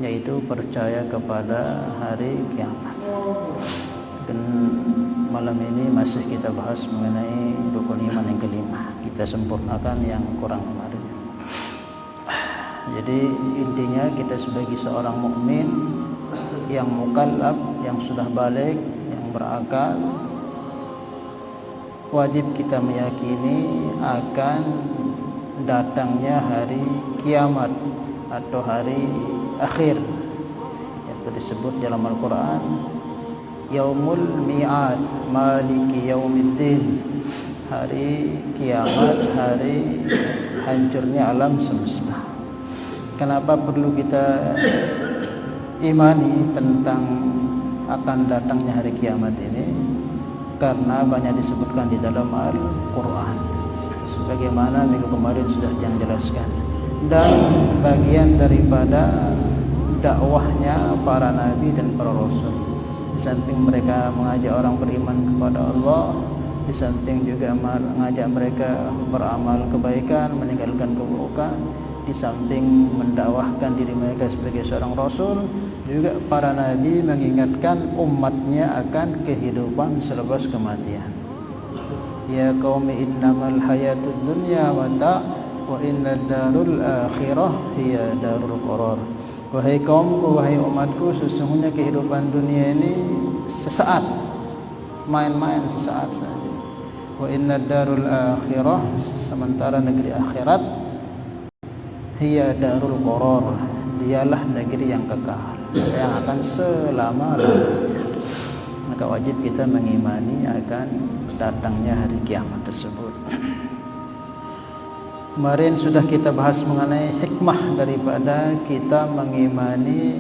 yaitu percaya kepada hari kiamat. Dan malam ini masih kita bahas mengenai rukun iman yang kelima. Kita sempurnakan yang kurang kemarin. Jadi intinya kita sebagai seorang mukmin yang mukallaf, yang sudah balik, yang berakal, wajib kita meyakini akan datangnya hari kiamat atau hari akhir, yang disebut dalam Al-Quran Yaumul Mi'ad, Maliki Yaumiddin, hari kiamat, hari hancurnya alam semesta. Kenapa perlu kita imani tentang akan datangnya hari kiamat ini? Karena banyak disebutkan di dalam Al-Quran, sebagaimana minggu kemarin sudah yang jelaskan, dan bagian daripada dakwahnya para nabi dan para rasul. Di samping mereka mengajak orang beriman kepada Allah, di samping juga mengajak mereka beramal kebaikan, meninggalkan keburukan, di samping mendakwahkan diri mereka sebagai seorang rasul, juga para nabi mengingatkan umatnya akan kehidupan selepas kematian. Ya qaumi innamal hayatud dunya mata' wa innad darul akhirah hiya darul qarar. Wahai kaumku, wahai umatku, sesungguhnya kehidupan dunia ini sesaat, main-main sesaat saja. Wa innad darul akhirah, sementara negeri akhirat, hiya darul qarar, dialah negeri yang kekal, yang akan selama-lamanya. Maka wajib kita mengimani akan datangnya hari kiamat tersebut. Kemarin sudah kita bahas mengenai hikmah daripada kita mengimani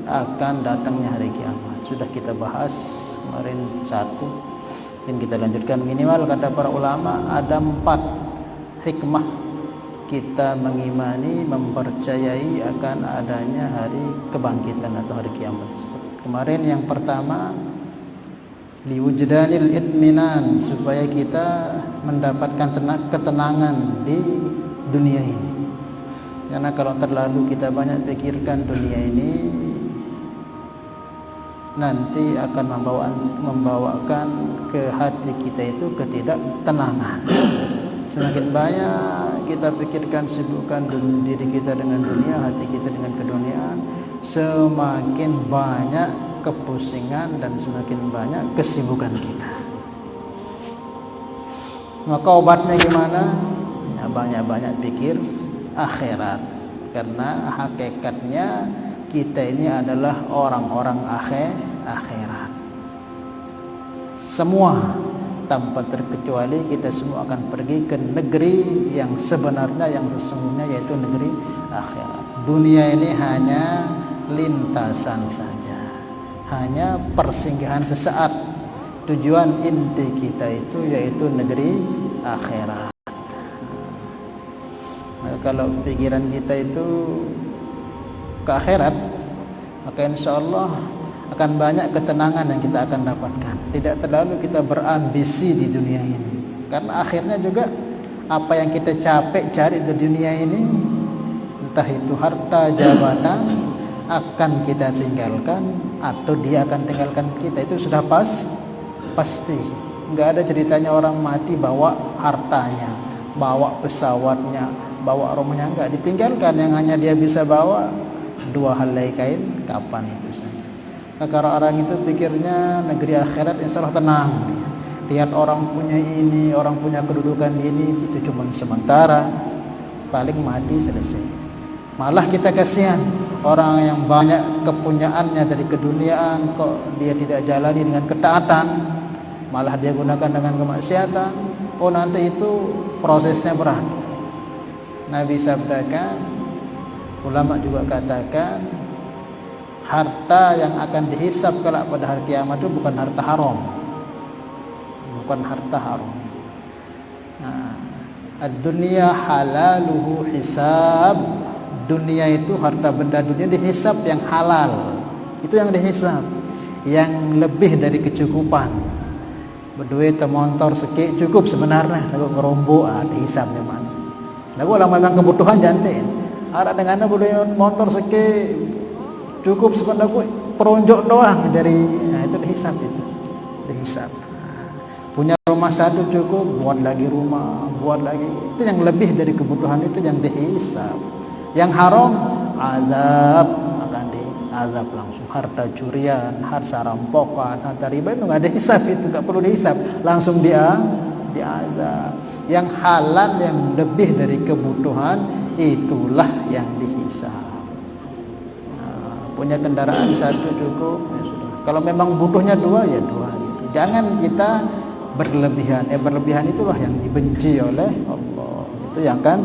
akan datangnya hari kiamat. Sudah kita bahas kemarin satu, dan kita lanjutkan. Minimal kata para ulama ada 4 hikmah kita mengimani, mempercayai akan adanya hari kebangkitan atau hari kiamat tersebut. Kemarin yang pertama, liwujdanil itminan, supaya kita mendapatkan ketenangan di dunia ini. Karena kalau terlalu kita banyak pikirkan dunia ini, nanti akan membawakan ke hati kita itu ketidaktenangan. Semakin banyak kita pikirkan, sibukkan diri kita dengan dunia, hati kita dengan keduniaan, semakin banyak kepusingan dan semakin banyak kesibukan kita. Maka obatnya gimana? Ya, banyak-banyak pikir akhirat. Karena hakikatnya kita ini adalah orang-orang akhirat. Semua tanpa terkecuali kita semua akan pergi ke negeri yang sebenarnya, yang sesungguhnya, yaitu negeri akhirat. Dunia ini hanya lintasan saja, hanya persinggahan sesaat. Tujuan inti kita itu yaitu negeri akhirat. Maka kalau pikiran kita itu ke akhirat, maka insya Allah akan banyak ketenangan yang kita akan dapatkan. Tidak terlalu kita berambisi di dunia ini, karena akhirnya juga apa yang kita capek cari di dunia ini, entah itu harta, jabatan, akan kita tinggalkan atau dia akan tinggalkan kita. Itu sudah pasti. Enggak ada ceritanya orang mati bawa hartanya, bawa pesawatnya, bawa rumahnya, enggak ditinggalkan. Yang hanya dia bisa bawa 2 helai kain kapan itu saja. Nah, kalau orang itu pikirnya negeri akhirat insya Allah tenang. Lihat orang punya ini, orang punya kedudukan ini, itu cuma sementara, paling mati selesai. Malah kita kasihan orang yang banyak kepunyaannya dari keduniaan, kok dia tidak jalani dengan ketaatan, malah dia gunakan dengan kemaksiatan. Oh, nanti itu prosesnya berat. Nabi sabdakan, ulama juga katakan, harta yang akan dihisab kelak pada hari kiamat itu bukan harta haram, bukan harta haram. Ad-dunya halaluhu hisab. Dunia itu, harta benda dunia dihisab yang halal, itu yang dihisab, yang lebih dari kecukupan. Berduit motor sekik cukup sebenarnya, lagu ngerombo dihisabnya mana. Lagu lah memang kebutuhan jantin. Ada dengan berduit motor sekik cukup sependaku peronjok doang dari, nah itu dihisap itu, dihisap. Punya rumah satu cukup, buat lagi rumah, buat lagi, itu yang lebih dari kebutuhan itu yang dihisap. Yang haram azab, akan diazab langsung. Harta curian, harta rampokan, harta riba itu nggak dihisap, itu nggak perlu dihisap, langsung diazab. Yang halal yang lebih dari kebutuhan itulah yang dihisap. Punya kendaraan satu cukup, ya sudah. Kalau memang butuhnya dua ya dua gitu. Jangan kita berlebihan. Berlebihan itulah yang dibenci oleh Allah. Itu yang kan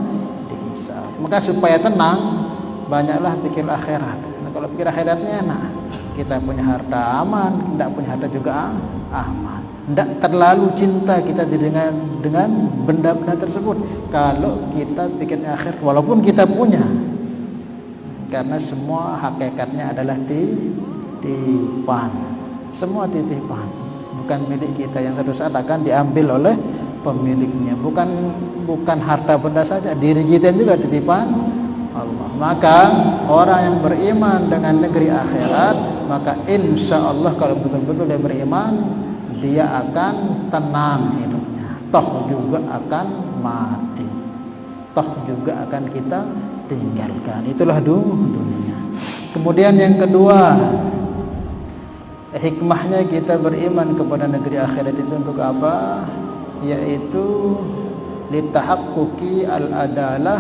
dihisap. Maka supaya tenang, banyaklah pikir akhirat. Nah, kalau pikir akhiratnya enak, kita punya harta aman, tidak punya harta juga aman. Tidak terlalu cinta kita dengan benda-benda tersebut. Kalau kita pikir akhirat, walaupun kita punya, karena semua hakikatnya adalah titipan, semua titipan, bukan milik kita. Yang suatu saat akan diambil oleh pemiliknya. Bukan harta benda saja, diri kita juga titipan Allah. Maka orang yang beriman dengan negeri akhirat, maka insya Allah kalau betul-betul dia beriman, dia akan tenang hidupnya. Toh juga akan mati, toh juga akan kita tinggalkan. Itulah dunia. Kemudian yang kedua, hikmahnya kita beriman kepada negeri akhirat itu untuk apa? Yaitu litahaqquqi al-adalah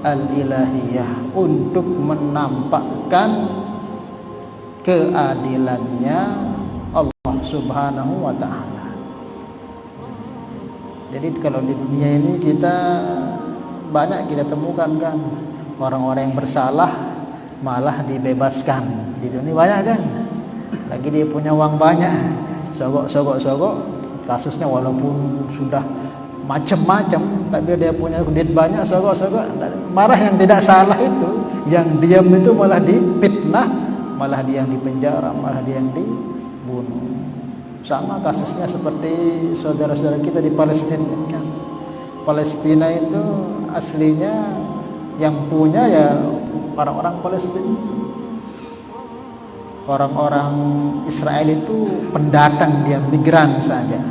al-ilahiyah, untuk menampakkan keadilannya Allah Subhanahu wa ta'ala. Jadi kalau di dunia ini kita banyak kita temukan kan, orang-orang yang bersalah malah dibebaskan. Di dunia banyak kan, lagi dia punya uang banyak, sogok, kasusnya walaupun sudah macam-macam, tapi dia punya duit banyak, sogok. Marah yang tidak salah itu, yang diam itu malah dipitnah, malah dia yang dipenjara, malah dia yang dibunuh. Sama kasusnya seperti saudara-saudara kita di Palestina kan. Palestina itu aslinya yang punya ya orang-orang Palestina. Orang-orang Israel itu pendatang, dia migran saja.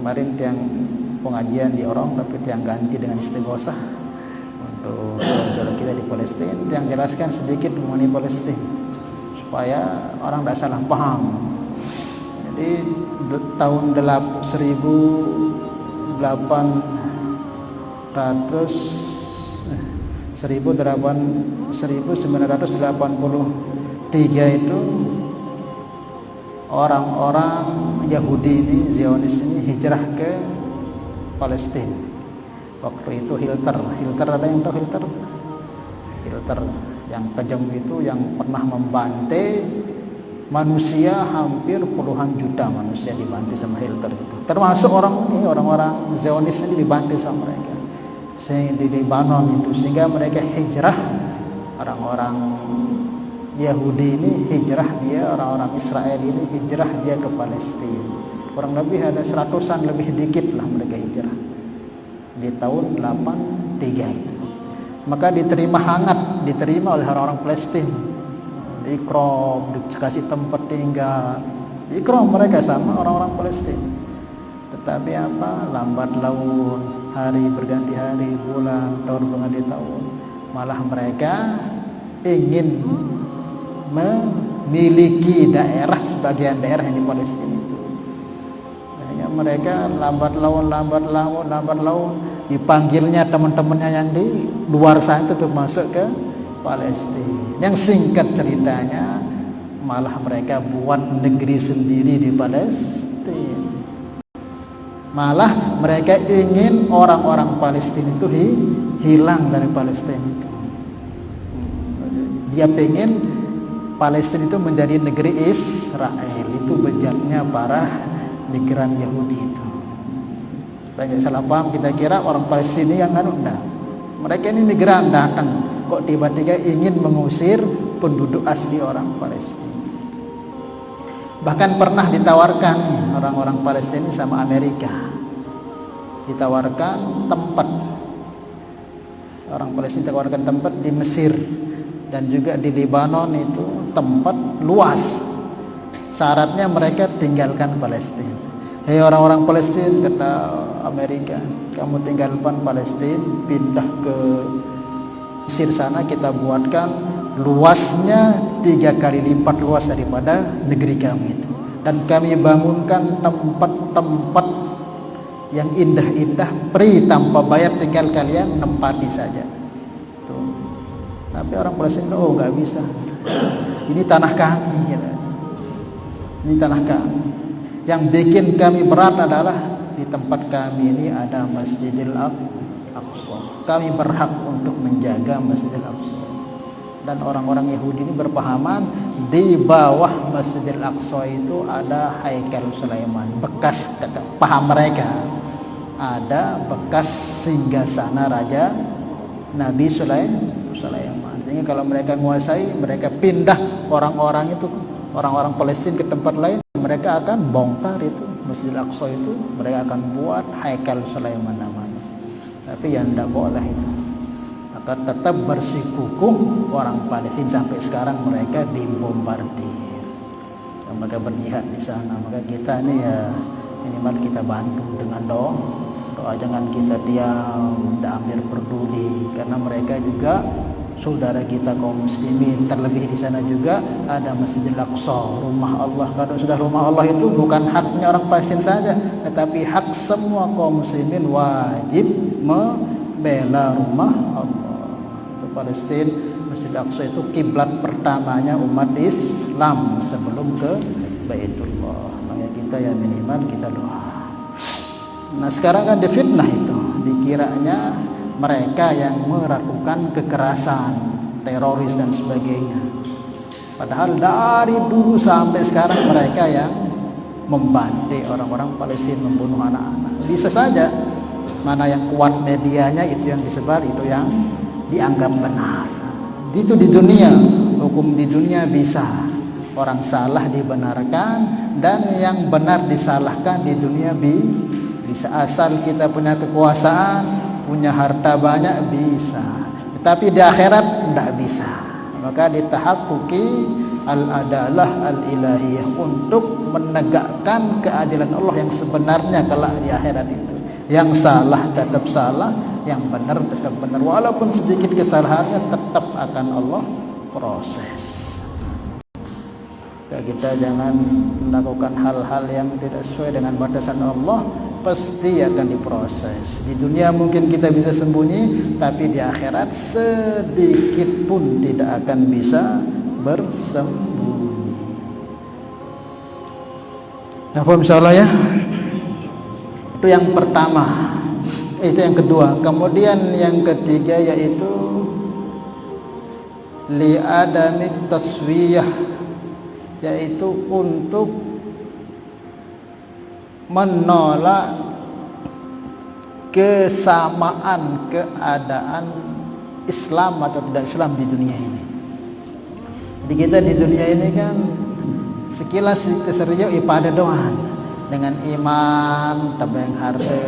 Kemarin tiang pengajian di Orong, tapi tiang ganti dengan istighosah untuk saudara kita di Palestina, tiang jelaskan sedikit mengenai Palestina supaya orang tidak salah paham. Jadi tahun 1983 itu orang-orang Yahudi ini, Zionis ini hijrah ke Palestina. Waktu itu Hitler ada yang tahu Hitler yang kejam itu, yang pernah membantai manusia, hampir puluhan juta manusia dibantai sama Hitler itu. Termasuk orang-orang Zionis ini dibantai sama mereka di Lebanon itu, sehingga mereka hijrah. Orang-orang Yahudi ini hijrah, dia orang-orang Israel ini hijrah dia ke Palestina. Kurang lebih ada 100-an lebih dikit lah mereka hijrah di tahun 83 itu. Maka diterima hangat, diterima oleh orang-orang Palestina, diikram, dikasih tempat tinggal, diikram mereka sama orang-orang Palestina. Tetapi apa, lambat laun, hari berganti hari, bulan, tahun berganti tahun, malah mereka ingin memiliki daerah, sebagian daerah yang di Palestina itu. Akhirnya mereka lambat laun dipanggilnya teman-temannya yang di luar sana untuk masuk ke Palestina. Yang singkat ceritanya, malah mereka buat negeri sendiri di Palestina. Malah mereka ingin orang-orang Palestina itu hilang dari Palestina itu. Dia pengen Palestina itu menjadi negeri Israel. Itu bejatnya para migran Yahudi itu. Banyak salah paham, kita kira orang Palestina yang enggak. Mereka ini migran datang, kok tiba-tiba ingin mengusir penduduk asli orang Palestina. Bahkan pernah ditawarkan orang-orang Palestina sama Amerika, ditawarkan tempat. Orang Palestina ditawarkan tempat di Mesir, dan juga di Lebanon itu tempat luas. Syaratnya mereka tinggalkan Palestina. Hei orang-orang Palestina, kata Amerika, kamu tinggalkan Palestina, pindah ke Mesir sana, kita buatkan luasnya 3 kali lipat luas daripada negeri kami itu, dan kami bangunkan tempat-tempat yang indah-indah free tanpa bayar, tinggal kalian nempati saja. Tuh. Tapi orang Palestina, oh nggak bisa, ini tanah kami, gitu. Ini tanah kami. Yang bikin kami berat adalah di tempat kami ini ada Masjidil Aqsa. Kami berhak untuk menjaga Masjidil Aqsa. Dan orang-orang Yahudi ini berpahaman di bawah Masjidil Aqsa itu ada Haikal Sulaiman. Bekas, paham mereka, ada bekas singgasana Raja Nabi Sulaiman. Jadi kalau mereka menguasai, mereka pindah orang-orang itu, orang-orang Palestina ke tempat lain, mereka akan bongkar itu Masjidil Aqsa itu, mereka akan buat Haikal Sulaiman namanya. Tapi yang tidak boleh itu. Maka tetap bersikukuh orang Palestina sampai sekarang, mereka dibombardir. Maka berjihad di sana. Maka kita ini ya minimal kita bantu dengan doa, jangan kita diam, tidak ambil peduli, karena mereka juga saudara kita kaum muslimin. Terlebih di sana juga ada Masjidil Aqsa, rumah Allah. Kalau sudah rumah Allah itu bukan haknya orang Palestina saja, tetapi hak semua kaum muslimin, wajib membela rumah Allah. Itu Palestina, Masjidil Aqsa itu kiblat pertamanya umat Islam sebelum ke Baitullah. Makanya kita ya minimal kita doa. Nah sekarang kan difitnah itu, dikiranya mereka yang melakukan kekerasan, teroris dan sebagainya. Padahal dari dulu sampai sekarang mereka yang membantai orang-orang Palestina, membunuh anak-anak. Bisa saja mana yang kuat medianya itu yang disebar, itu yang dianggap benar. Itu di dunia, hukum di dunia bisa orang salah dibenarkan dan yang benar disalahkan di dunia bisa. Asal kita punya kekuasaan, punya harta banyak bisa, tetapi di akhirat tidak bisa. Maka ditahaqquqi al-adalah al-ilahiyah, untuk menegakkan keadilan Allah yang sebenarnya kelak di akhirat itu. Yang salah tetap salah, yang benar tetap benar, walaupun sedikit kesalahannya tetap akan Allah proses. Kita jangan melakukan hal-hal yang tidak sesuai dengan batasan Allah, pasti akan diproses. Di dunia mungkin kita bisa sembunyi, tapi di akhirat sedikit pun tidak akan bisa bersembunyi. Nah, insyaallah ya. Itu yang pertama. Itu yang kedua. Kemudian yang ketiga yaitu li adami taswiyah, yaitu untuk menolak kesamaan keadaan Islam atau tidak Islam di dunia ini. Jadi kita di dunia ini kan sekilas terseriau ibadah doang, dengan iman, tebeng harta,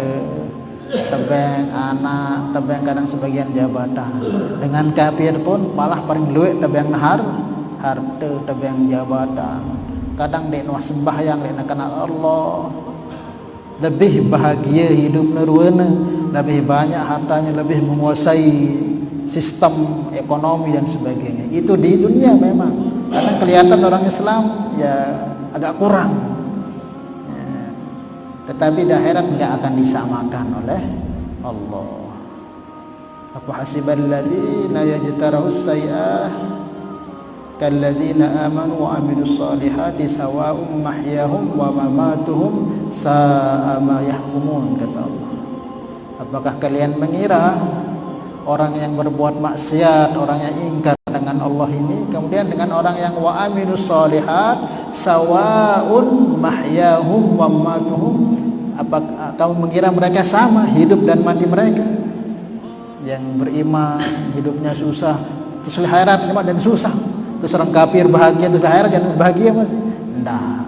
tebeng anak, tebeng kadang sebagian jabatan. Dengan kafir pun malah paling luwek tebeng nahar harta, tebeng jabatan. Kadang dek nuah sembahyang, dek nak kenal Allah, lebih bahagia hidup nirwana, lebih banyak hartanya, lebih menguasai sistem ekonomi dan sebagainya. Itu di dunia memang. Karena kelihatan orang Islam ya agak kurang. Tetapi di akhirat enggak akan disamakan oleh Allah. Apa hasibal ladzina yajtarahus sayyi'ah kalladzina amanu wa amilus solihati sawa'um mahyahum wa mamatuhum sa'a ma yahkumun, kata Allah. Apakah kalian mengira orang yang berbuat maksiat, orang yang ingkar dengan Allah ini, kemudian dengan orang yang wa amilus solihat sawa'un mahyahum wa mamatuhum, apa kamu mengira mereka sama hidup dan mati mereka? Yang beriman hidupnya susah, terus akhirat nikmat dan susah. Terus orang kafir bahagia, terus akhirat jangan bahagia masih. Nah,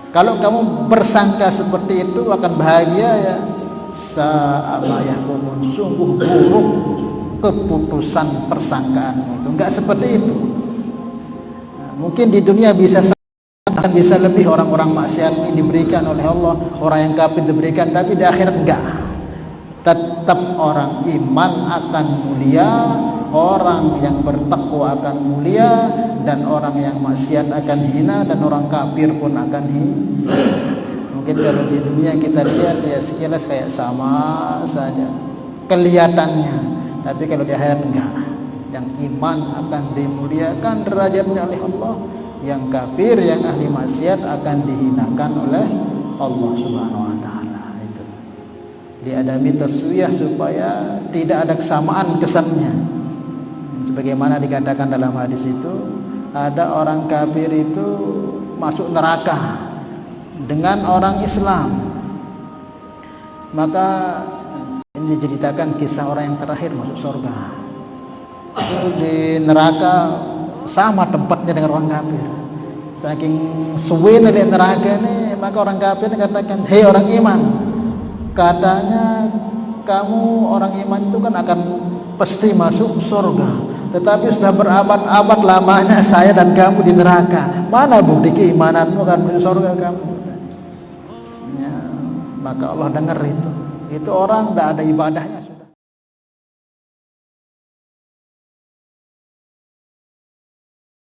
kalau kamu bersangka seperti itu akan bahagia, ya sa'ama yahkumun, sungguh buruk keputusan persangkaanmu itu. Enggak seperti itu. Nah, mungkin di dunia bisa lebih, orang-orang maksiat ini diberikan oleh Allah, orang yang kafir diberikan, tapi di akhirat enggak. Tetap orang iman akan mulia, orang yang bertakwa akan mulia, dan orang yang maksiat akan hina, dan orang kafir pun akan hina. Mungkin kalau di dunia kita lihat ya sekilas kayak sama saja kelihatannya, tapi kalau di akhirat enggak. Yang iman akan dimuliakan derajatnya oleh Allah, yang kafir, yang ahli maksiat akan dihinakan oleh Allah Subhanahu wa taala. Itu diadami taswiyah supaya tidak ada kesamaan kesannya. Sebagaimana dikatakan dalam hadis itu, ada orang kafir itu masuk neraka dengan orang Islam. Maka ini diceritakan kisah orang yang terakhir masuk surga. Itu di neraka sama tempatnya dengan orang kafir. Saking suwe dari neraka ini, maka orang kafir katakan, "Hei orang iman, katanya kamu orang iman itu kan akan pasti masuk surga. Tetapi sudah berabad-abad lamanya saya dan kamu di neraka. Mana bukti keimananmu akan masuk surga kamu?" Ya, maka Allah dengar itu. Itu orang tidak ada ibadahnya.